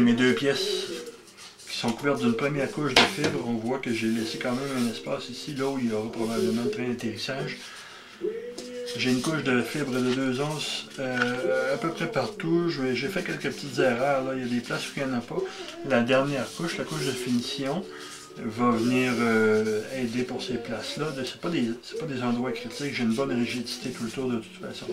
mes deux pièces qui sont couvertes d'une première couche de fibre. On voit que j'ai laissé quand même un espace ici, là où il y aura probablement le train d'atterrissage. J'ai une couche de fibre de 2 onces à peu près partout. J'ai fait quelques petites erreurs, là. Il y a des places où il n'y en a pas. La dernière couche, la couche de finition, va venir aider pour ces places-là. Ce n'est pas des endroits critiques. J'ai une bonne rigidité tout le tour de toute façon.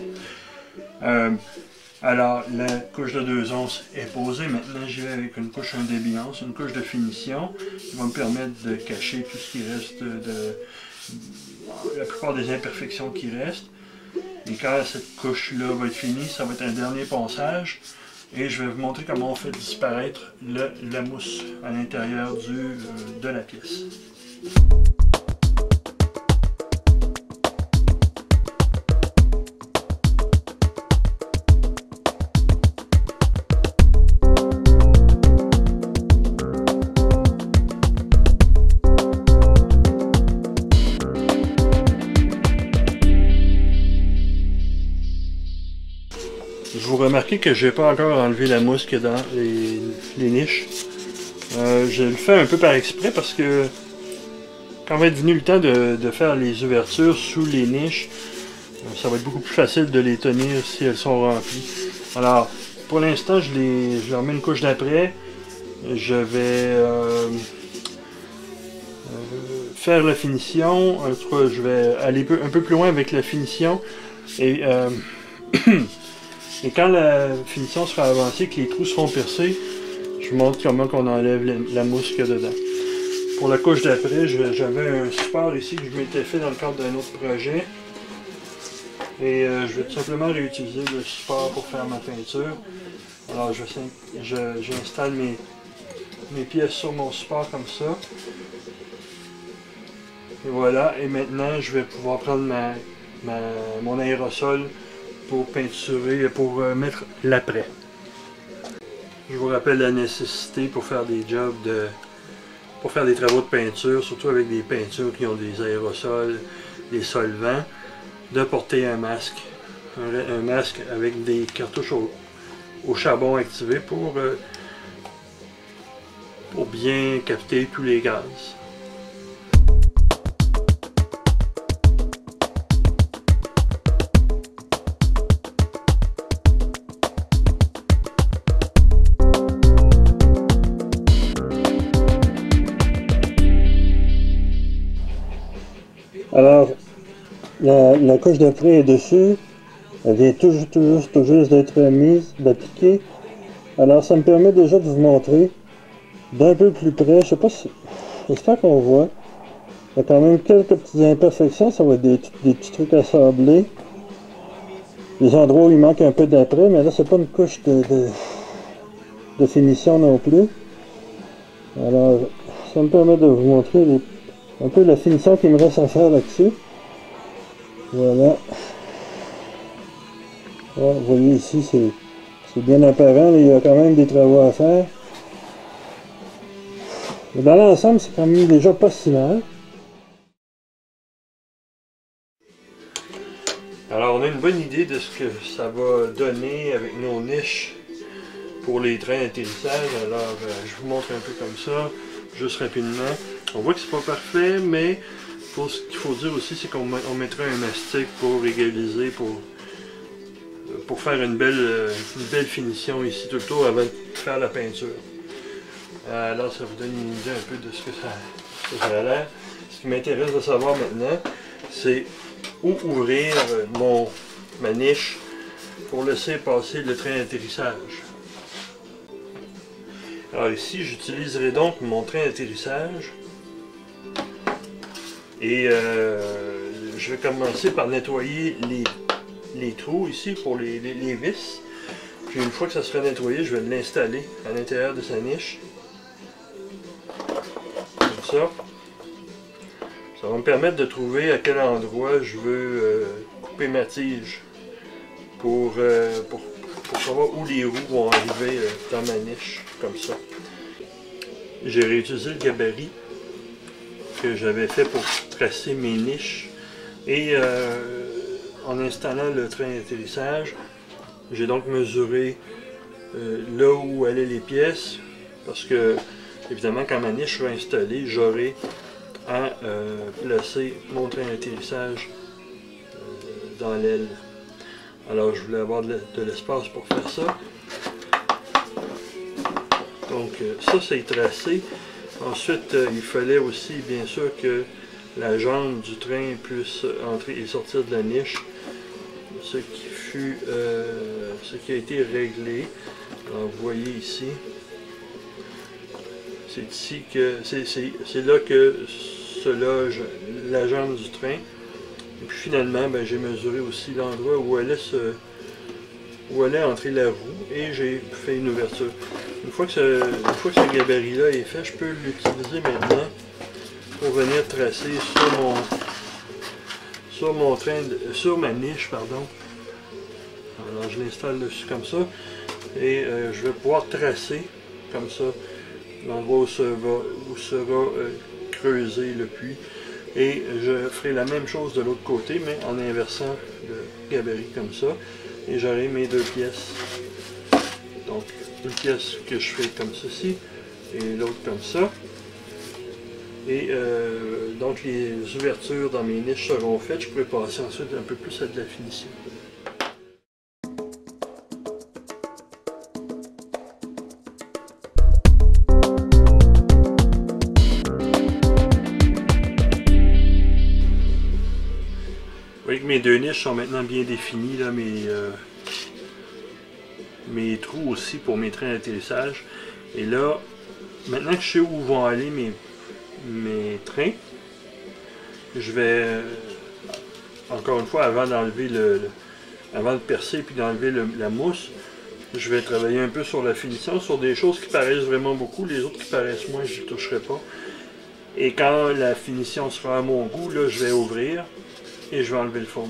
Alors, la couche de 2 onces est posée. Maintenant, j'y vais avec une couche 1 demi-once, une couche de finition qui va me permettre de cacher tout ce qui reste la plupart des imperfections qui restent. Et quand cette couche-là va être finie, ça va être un dernier ponçage. Et je vais vous montrer comment on fait disparaître la mousse à l'intérieur de la pièce. Vous remarquez que je n'ai pas encore enlevé la mousse qu'il y a dans les niches. Je le fais un peu par exprès parce que quand va être venu le temps de faire les ouvertures sous les niches, ça va être beaucoup plus facile de les tenir si elles sont remplies. Alors, pour l'instant, je leur mets une couche d'après. Je vais faire la finition. En tout cas, je vais aller un peu plus loin avec la finition. Et quand la finition sera avancée, que les trous seront percés, je vous montre comment on enlève la mousse qu'il y a dedans. Pour la couche d'après, j'avais un support ici que je m'étais fait dans le cadre d'un autre projet. Et je vais tout simplement réutiliser le support pour faire ma peinture. Alors j'installe mes pièces sur mon support comme ça. Et voilà, et maintenant je vais pouvoir prendre mon aérosol pour peinturer, pour mettre l'après. Je vous rappelle la nécessité pour faire des jobs pour faire des travaux de peinture, surtout avec des peintures qui ont des aérosols, des solvants, de porter un masque. Un masque avec des cartouches au charbon activé pour bien capter tous les gaz. Alors, la couche d'après est dessus, elle vient tout juste d'être mise, d'appliquer. Alors ça me permet déjà de vous montrer d'un peu plus près, je sais pas si, j'espère qu'on voit. Il y a quand même quelques petites imperfections, ça va être des petits trucs à sabler. Les endroits où il manque un peu d'après, mais là c'est pas une couche de finition non plus. Alors, ça me permet de vous montrer un peu la finition qu'il me reste à faire là-dessus. Voilà. Ouais, vous voyez ici, c'est bien apparent, il y a quand même des travaux à faire. Mais dans l'ensemble, c'est quand même déjà pas si mal. Alors, on a une bonne idée de ce que ça va donner avec nos niches pour les trains d'atterrissage. Alors, je vous montre un peu comme ça, juste rapidement. On voit que c'est pas parfait, mais ce qu'il faut dire aussi, c'est qu'on mettra un mastic pour égaliser, pour faire une belle finition ici tout le tour avant de faire la peinture. Alors ça vous donne une idée un peu de ce que ça a l'air. Ce qui m'intéresse de savoir maintenant, c'est où ouvrir ma niche pour laisser passer le train d'atterrissage. Alors ici, j'utiliserai donc mon train d'atterrissage. Et je vais commencer par nettoyer les trous ici pour les vis. Puis une fois que ça sera nettoyé, je vais l'installer à l'intérieur de sa niche. Comme ça. Ça va me permettre de trouver à quel endroit je veux couper ma tige pour savoir où les roues vont arriver dans ma niche, comme ça. J'ai réutilisé le gabarit que j'avais fait pour tracer mes niches et en installant le train d'atterrissage, j'ai donc mesuré là où allaient les pièces, parce que évidemment quand ma niche sera installée, j'aurai à placer mon train d'atterrissage dans l'aile. Alors je voulais avoir de l'espace pour faire ça. Donc ça c'est tracé. Ensuite il fallait aussi bien sûr que la jambe du train puisse entrer et sortir de la niche. Ce qui a été réglé. Alors vous voyez ici. C'est ici que c'est là que se loge la jambe du train. Et puis finalement, ben, j'ai mesuré aussi l'endroit où allait entrer la roue et j'ai fait une ouverture. Une fois que ce gabarit-là est fait, je peux l'utiliser maintenant pour venir tracer sur ma niche, pardon. Alors je l'installe dessus comme ça et je vais pouvoir tracer comme ça l'endroit où sera creusé le puits. Et je ferai la même chose de l'autre côté, mais en inversant le gabarit comme ça. Et j'aurai mes deux pièces. Donc, une pièce que je fais comme ceci, et l'autre comme ça. Et donc, les ouvertures dans mes niches seront faites. Je pourrai passer ensuite un peu plus à de la finition. Vous voyez que mes deux niches sont maintenant bien définies, là, mes trous aussi pour mes trains d'atterrissage. Et là, maintenant que je sais où vont aller mes trains, je vais, encore une fois, avant d'enlever avant de percer puis d'enlever la mousse, je vais travailler un peu sur la finition, sur des choses qui paraissent vraiment beaucoup, les autres qui paraissent moins, je ne toucherai pas. Et quand la finition sera à mon goût, là, je vais ouvrir et je vais enlever le fond.